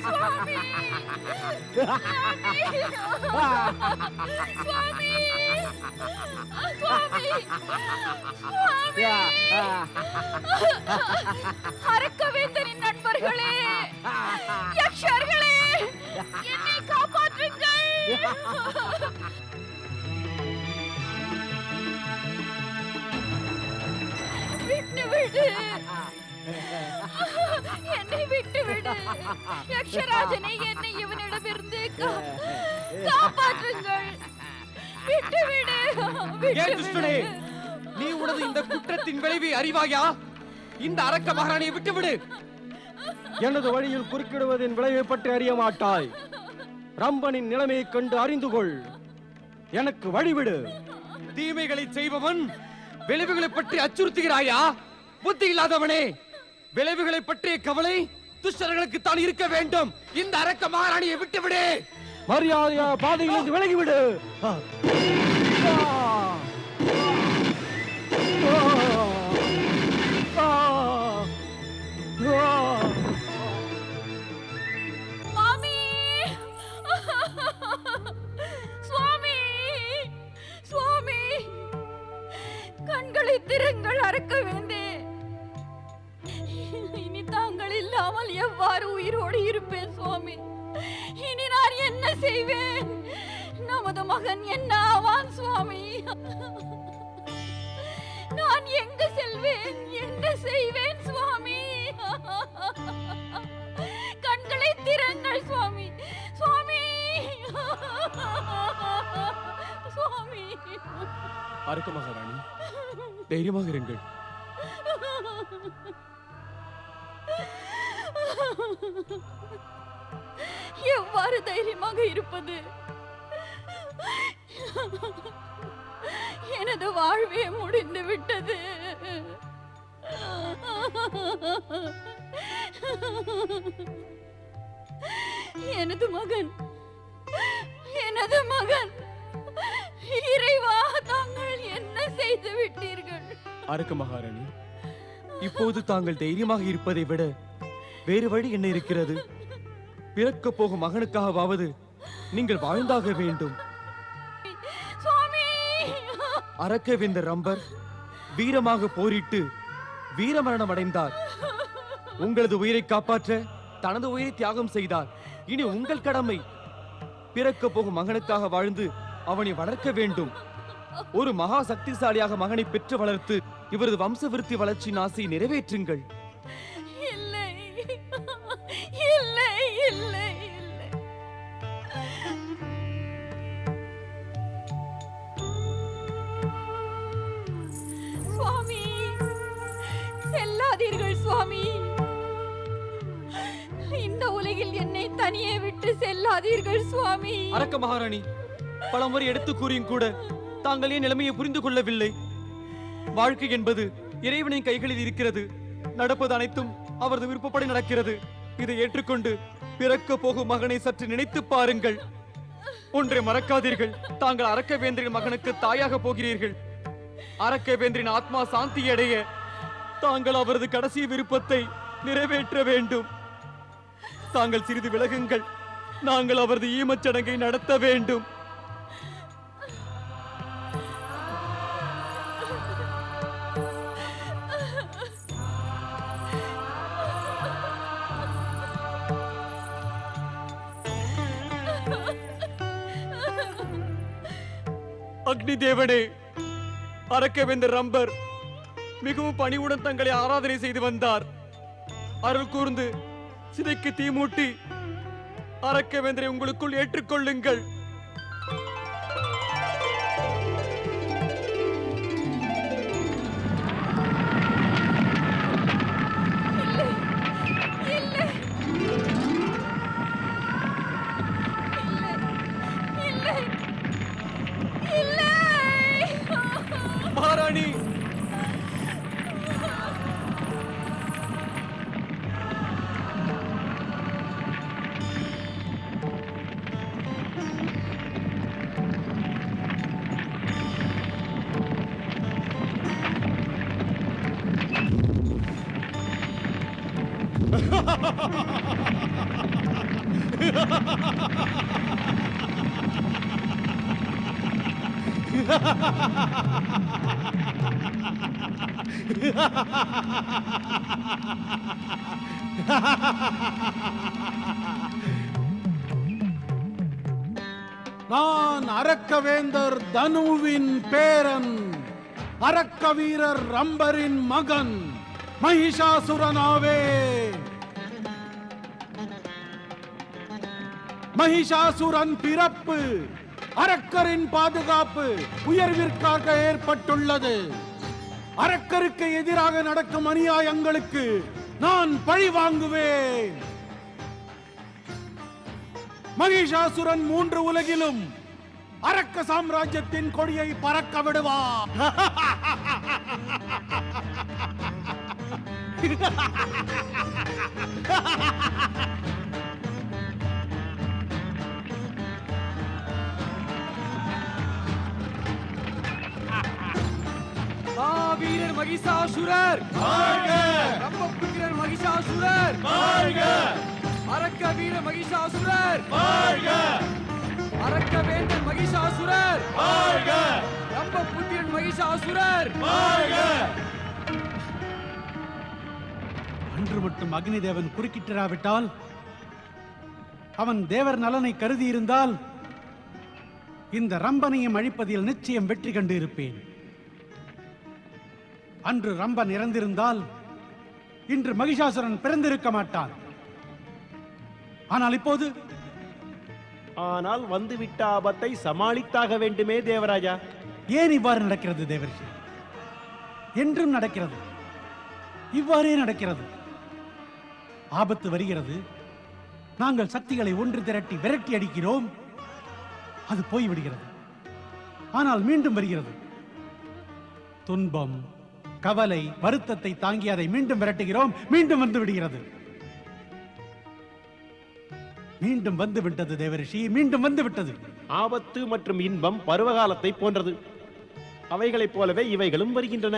சுவாமி அரக்கவேந்தரின் நண்பர்களே, யக்ஷர்களே, என்னை காப்பாற்றுங்கள். விட்டுவிடு, என்னை விட்டுவிடு. யக்ஷராஜனை, என்னை இவனிடமிருந்து காப்பாற்றுங்கள். விட்டுவிடு, விட்டுவிடு. நீ உனது இந்த குற்றத்தின் விளைவை அறிவாயா? இந்த அரக்க மகாராணியை விட்டுவிடு. எனது வழியில் குறுக்கிடுவதின் விளைவை பற்றி அறிய மாட்டாய். ரம்பனின் நிலைமையை கண்டு அறிந்து கொள். எனக்கு வழிவிடு. தீமைகளை செய்பவன் விளைவுகளை பற்றி அச்சுறுத்துகிறாயா? புத்தி இல்லாதவனே, விளைவுகளை பற்றிய கவலை துஷ்டர்களுக்கு தான் இருக்க வேண்டும். இந்த அரக்க மகாராணியை விட்டுவிடு. மரியாதையா பாதையிலிருந்து விலகிவிடு. மாமி, சுவாமி, சுவாமி, கண்களை திறங்கள் அரக்கவேந்தே. இனி தாங்கள் இல்லாமல் எவ்வாறு உயிரோடு இருப்பேன் சுவாமி? இனி நான் என்ன செய்வேன்? நமது மகன் என்ன ஆவான் சுவாமி? நான் எங்கு செல்வேன்? என்ன செய்வேன் சுவாமி? கண்களை திறங்கள் சுவாமி, சுவாமி, சுவாமி. அரக்க மகாராணி, தைரியமாக இருங்கள். எவ்வாறு தைரியமாக இருப்பது? எனது வாழ்வே முடிந்து விட்டது. எனது மகன், எனது மகன். இறைவா, தாங்கள் என்ன செய்து விட்டீர்கள்? அரக்க மகாராணி, இப்போது தாங்கள் தைரியமாக இருப்பதை விட வேறு வழி என்ன இருக்கிறது? பிறக்க போகும் மகனுக்காகவாவது நீங்கள் வாழ்ந்தாக வேண்டும். அரக்கவேந்தர் ரம்பர் வீரமாக போரிட்டு வீரமரணம் அடைந்தார். உங்களது உயிரை காப்பாற்ற தனது உயிரை தியாகம் செய்தார். இனி உங்கள் கடமை பிறக்க போகும் மகனுக்காக வாழ்ந்து அவனை வளர்க்க வேண்டும். ஒரு மகா சக்திசாலியாக மகனை பெற்று வளர்த்து இவரது வம்ச விருத்தி வளர்ச்சியின் ஆசையை நிறைவேற்றுங்கள். இல்லை, இல்லை, இல்லை, இல்லை. சுவாமி, செல்லாதீர்கள் சுவாமி. இந்த உலகில் என்னை தனியே விட்டு செல்லாதீர்கள் சுவாமி. அரக்க மகாராணி, பலமுறை எடுத்து கூறியும் கூட தாங்கள் ஏன் நிலைமையை புரிந்து கொள்ளவில்லை? வாழ்க்கை என்பது இறைவனின் கைகளில் இருக்கிறது. நடப்பது அனைத்தும் அவரது விருப்பப்படி நடக்கிறது. இதை ஏற்றுக்கொண்டு பிறக்க போகும் மகனை சற்று நினைத்து பாருங்கள். ஒன்றை மறக்காதீர்கள், தாங்கள் அரக்கவேந்தரின் மகனுக்கு தாயாக போகிறீர்கள். அரக்கவேந்தரின் ஆத்மா சாந்தி அடைய தாங்கள் அவரது கடைசி விருப்பத்தை நிறைவேற்ற வேண்டும். தாங்கள் சிறிது விலகுங்கள். நாங்கள் அவரது ஈமச்சடங்கை நடத்த வேண்டும். அக்னி தேவனே, அரக்கவேந்தர் ரம்பர் மிகவும் பணிவுடன் தங்களை ஆராதனை செய்து வந்தார். அருள் கூர்ந்து சிதைக்கு தீமூட்டி அரக்கவேந்தரை உங்களுக்குள் ஏற்றுக்கொள்ளுங்கள். மகாராணி, நான் அரக்கவேந்தர் தனுவின் பேரன், அரக்க வீரர் ரம்பரின் மகன் மகிஷாசுரனாவே. மகிஷாசுரன் பிறப்பு அரக்கரின் பாதுகாப்பு உயர்விற்காக ஏற்பட்டுள்ளது. அரக்கருக்கு எதிராக நடக்கும் அநியாயங்களுக்கு நான் பழி வாங்குவேன். மகிஷாசுரன் 3 உலகிலும் அரக்க சாம்ராஜ்யத்தின் கொடியை பறக்க விடுவார். வீரர் மகிஷாசுரர் வாழ்க! ரம்பபுத்திரர் மகிஷாசுரர் வாழ்க! அரக்க வீரர் மகிஷாசுரர் வாழ்க! அரக்க வேந்தர் மகிஷாசுரர் வாழ்க! ரம்பபுத்திரர் மகிஷாசுரர் வாழ்க! அன்று மட்டும் அக்னி தேவன் குறுக்கிட்டிராவிட்டால், அவன் தேவர் நலனை கருதி இருந்தால் இந்த ரம்பனையும் அழிப்பதில் நிச்சயம் வெற்றி கண்டு இருப்பேன். அன்று ரம்பன் இறந்திருந்தால் இன்று மகிஷாசுரன் பிறந்திருக்க மாட்டான். ஆனால் இப்போது வந்துவிட்ட ஆபத்தை சமாளித்தாக வேண்டுமே தேவராஜா. ஏன் இவ்வாறு நடக்கிறது தேவரிஷி? என்றும் நடக்கிறது, இவ்வாறே நடக்கிறது. ஆபத்து வருகிறது, நாங்கள் சக்திகளை ஒன்று திரட்டி விரட்டி அடிக்கிறோம், அது போய்விடுகிறது. ஆனால் மீண்டும் வருகிறது. துன்பம், கவலை, வருத்தத்தை தாங்கி அதை மீண்டும் விரட்டுகிறோம், மீண்டும் வந்து விடுகிறது. மீண்டும் வந்து விட்டது தேவரிஷி, மீண்டும் வந்து விட்டது. ஆபத்து மற்றும் இன்பம் பருவகாலத்தை போன்றது. அவைகளைப் போலவே இவைகளும் வருகின்றன.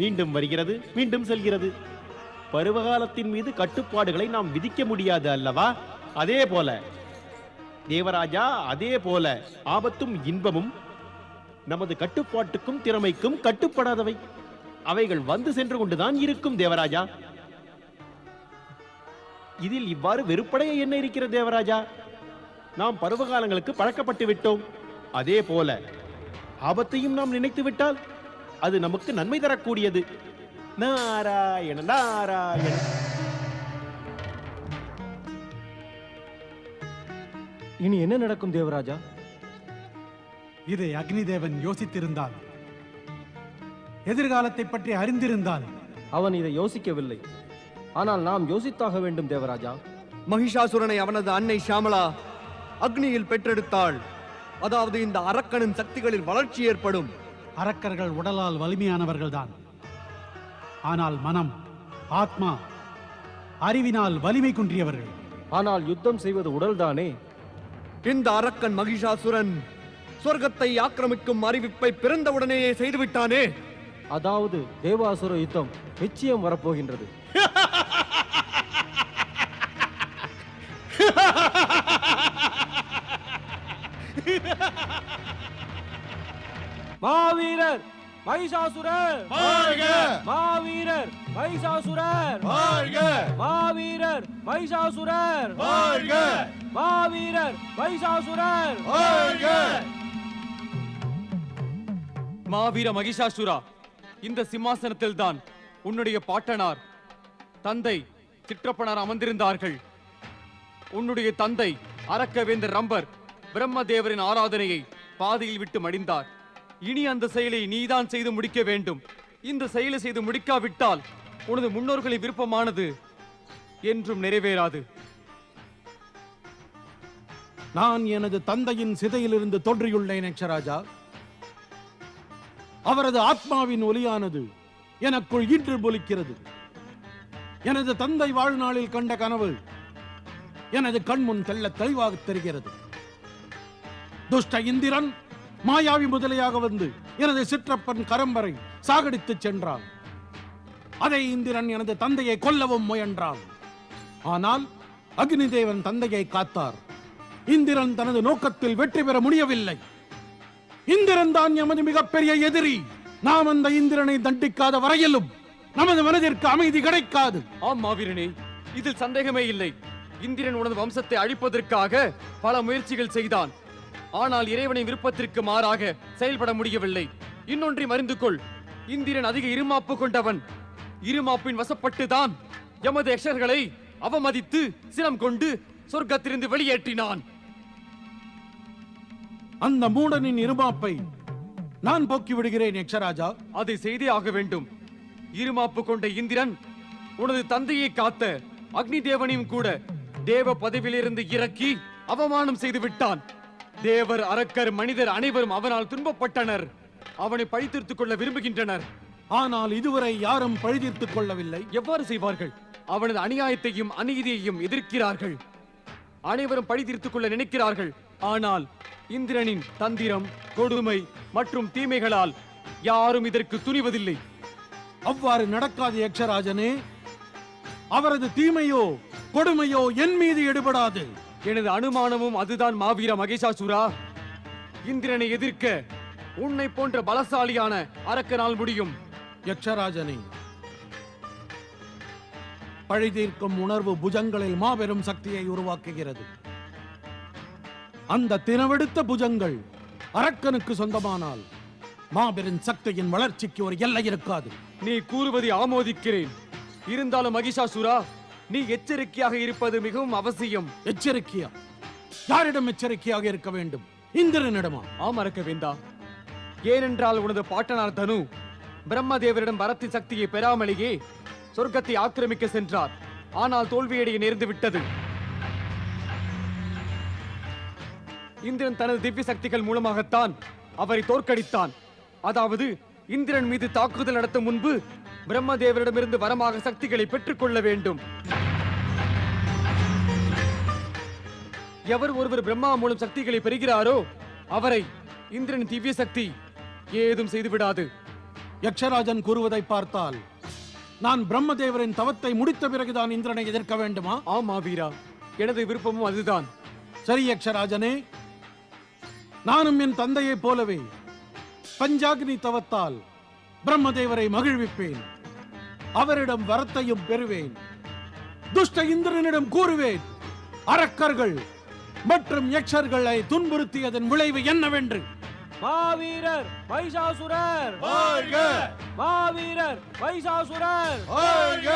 மீண்டும் வருகிறது, மீண்டும் செல்கிறது. பருவகாலத்தின் மீது கட்டுப்பாடுகளை நாம் விதிக்க முடியாது அல்லவா? அதே போல தேவராஜா, அதே போல ஆபத்தும் இன்பமும் நமது கட்டுப்பாட்டுக்கும் திறமைக்கும் கட்டுப்படாதவை. அவைகள் வந்து சென்று கொண்டுதான் இருக்கும் தேவராஜா. இதில் இவ்வாறு வெறுப்படைய என்ன இருக்கிறது தேவராஜா? நாம் பருவகாலங்களுக்கு பழக்கப்பட்டு விட்டோம். அதே போல ஆபத்தையும் நாம் நினைத்து விட்டால் அது நமக்கு நன்மை தரக்கூடியது. நாராயண நாராயண. இனி என்ன நடக்கும் தேவராஜா? இதை அக்னி தேவன் யோசித்திருந்தால், எதிர்காலத்தை பற்றி அறிந்திருந்தால். அவன் இதை யோசிக்கவில்லை, ஆனால் நாம் யோசித்தாக வேண்டும் தேவராஜா. மகிஷாசுரனை அவனது அன்னை ஷாமளா அக்னியில் பெற்றெடுத்தாள். அதாவது இந்த அரக்கனின் சக்திகளில் வளர்ச்சி ஏற்படும். அரக்கர்கள் உடலால் வலிமையானவர்கள் தான், ஆனால் மனம், ஆத்மா, அறிவினால் வலிமை குன்றியவர்கள். ஆனால் யுத்தம் செய்வது உடல்தானே. இந்த அரக்கன் மகிஷாசுரன் சொர்க்கத்தை ஆக்கிரமிக்கும் அறிவிப்பை பிறந்தவுடனேயே செய்துவிட்டானே. அதாவது தேவாசுர யுத்தம் நிச்சயம் வரப்போகின்றது. மாவீரர் மகிஷாசுரர் வாழ்க! மாவீரர் மகிஷாசுரர் வாழ்க! மாவீரர் மகிஷாசுரர் வாழ்க! மாவீரர் மகிஷாசுரர் வாழ்க! மாவீர மகிஷாசுரா, இந்த சிம்மாசனத்தில் தான் உன்னுடைய பாட்டனார் தந்தை சிற்றப்பனார் அமர்ந்திருந்தார்கள். உன்னுடைய தந்தை அரக்கவேந்தர் ரம்பர் பிரம்மதேவரின் ஆராதனையை பாதையில் விட்டு மடிந்தார். இனி அந்த செயலை நீதான் செய்து முடிக்க வேண்டும். இந்த செயலை செய்து முடிக்காவிட்டால் உனது முன்னோர்களின் விருப்பமானது என்றும் நிறைவேறாது. நான் எனது தந்தையின் சிதையிலிருந்து தோன்றியுள்ளேன் யக்ஷராஜா. அவரது ஆத்மாவின் ஒலியானது எனக்குள் இன்று பொலிக்கிறது. எனது தந்தை வாழ்நாளில் கண்ட கனவு எனது கண்முன் தெள்ளத் தெளிவாக தெரிகிறது. துஷ்ட இந்திரன் மாயாவி முதலியாக வந்து எனது சிற்றப்பன் கரம்பரை சாகடித்து சென்றான். அதை இந்திரன் எனது தந்தையை கொல்லவும் முயன்றான். ஆனால் அக்னி தேவன் தந்தையை காத்தார். இந்திரன் தனது நோக்கத்தில் வெற்றி பெற முடியவில்லை. இந்திரன் தான் எமது மிகப்பெரிய எதிரி. நாம் அந்த இந்திரனை தண்டிக்காத வரையிலும் நமது மனதிற்கு அமைதி கிடைக்காது. ஆம் மாவீரனே, இதில் சந்தேகமே இல்லை. இந்திரன் உனது வம்சத்தை அழிப்பதற்காக பல முயற்சிகள் செய்தான். ஆனால் இறைவனின் விருப்பத்திற்கு மாறாக செயல்பட முடியவில்லை. இன்னொன்றை மறிந்து கொள், இந்திரன் அதிக இருமாப்பு கொண்டவன். இருமாப்பின் வசப்பட்டுதான் எமது யக்ஷர்களை அவமதித்து சினம் கொண்டு சொர்க்கத்திலிருந்து வெளியேற்றினான். அந்த மூடனின் இருமாப்பை நான் போக்கி விடுகிறேன் யக்ஷராஜா. அதை செய்தே ஆக வேண்டும். இருமாப்பு கொண்ட இந்திரன் உனது தந்தையை காத்த அக்னி தேவனையும் கூட தேவ பதவியிலிருந்து இறக்கி அவமானம் செய்து விட்டான். தேவர், அரக்கர், மனிதர் அனைவரும் அவனால் துன்பப்பட்டனர். அவனை பழித்தீர்த்துக் கொள்ள விரும்புகின்றனர். ஆனால் இதுவரை யாரும் பழிதீர்த்துக் கொள்ளவில்லை. எவ்வாறு செய்வார்கள்? அவனது அநியாயத்தையும் அநீதியையும் எதிர்க்கிறார்கள். அனைவரும் பழி தீர்த்துக் கொள்ள நினைக்கிறார்கள். ஆனால் இந்திரனின் தந்திரம், கொடுமை மற்றும் தீமைகளால் யாரும் இதற்கு துணிவதில்லை. அவ்வாறு நடக்காது யக்ஷராஜனே. அவரது தீமையோ கொடுமையோ என் மீது எடுபடாது. எனது அனுமானமும் அதுதான் மாவீர மகேஷாசுரா. இந்திரனை எதிர்க்க உன்னை போன்ற பலசாலியான அரக்கனால் முடியும். யக்ஷராஜனே, பழி தீர்க்கும் உணர்வு புஜங்களில் மாபெரும் சக்தியை உருவாக்குகிறது. அந்த தினவெடுத்த புஜங்கள் அரக்கனுக்கு சொந்தமானால் மாபெரும் சக்தியின் வளர்ச்சிக்கு ஒரு எல்லை இருக்காது. நீ கூறுவதை ஆமோதிக்கிறேன். இருந்தாலும் மகிஷாசுரா, நீ எச்சரிக்கையாக இருப்பது மிகவும் அவசியம். எச்சரிக்கையா? யாரிடம் எச்சரிக்கையாக இருக்க வேண்டும்? இந்திரனிடமா? ஆமறக்க வேண்டா. ஏனென்றால் உனது பாட்டனார் தனு பிரம்மதேவரிடம் வரத்தின் சக்தியை பெறாமலேயே சொர்க்கத்தை ஆக்கிரமிக்க சென்றார். ஆனால் தோல்வியடைய நேர்ந்து விட்டது. இந்திரன் தனது திவ்ய சக்திகள் மூலமாகத்தான் அவரை தோற்கடித்தான். அதாவது இந்திரன் மீது தாக்குதல் நடத்தும் முன்பு பிரம்மதேவரிடமிருந்து வரமாக சக்திகளை பெற்றுக் கொள்ள வேண்டும். எவர் ஒருவர் பிரம்மா மூலம் சக்திகளை பெறுகிறாரோ அவரை இந்திரன் திவ்ய சக்தி ஏதும் செய்துவிடாது. யக்ஷராஜன் கூறுவதை பார்த்தால் நான் பிரம்மதேவரின் தவத்தை முடித்த பிறகுதான் இந்திரனை எதிர்க்க வேண்டுமா? ஆமா வீரா, எனது விருப்பமும் அதுதான். சரி யக்ஷராஜனே, நானும் என் தந்தையைப் போலவே பஞ்சாக்னி தவத்தால் பிரம்மதேவரை மகிழ்விப்பேன். அவரிடம் வரத்தையும் பெறுவேன். துஷ்ட இந்திரனிடம் கூறுவேன், அரக்கர்கள் மற்றும் யக்ஷர்களை துன்புறுத்தியதன் விளைவு என்னவென்று. மாவீரர் மைசாசுரர் வாழ்க! மாவீரர் மைசாசுரர் வாழ்க!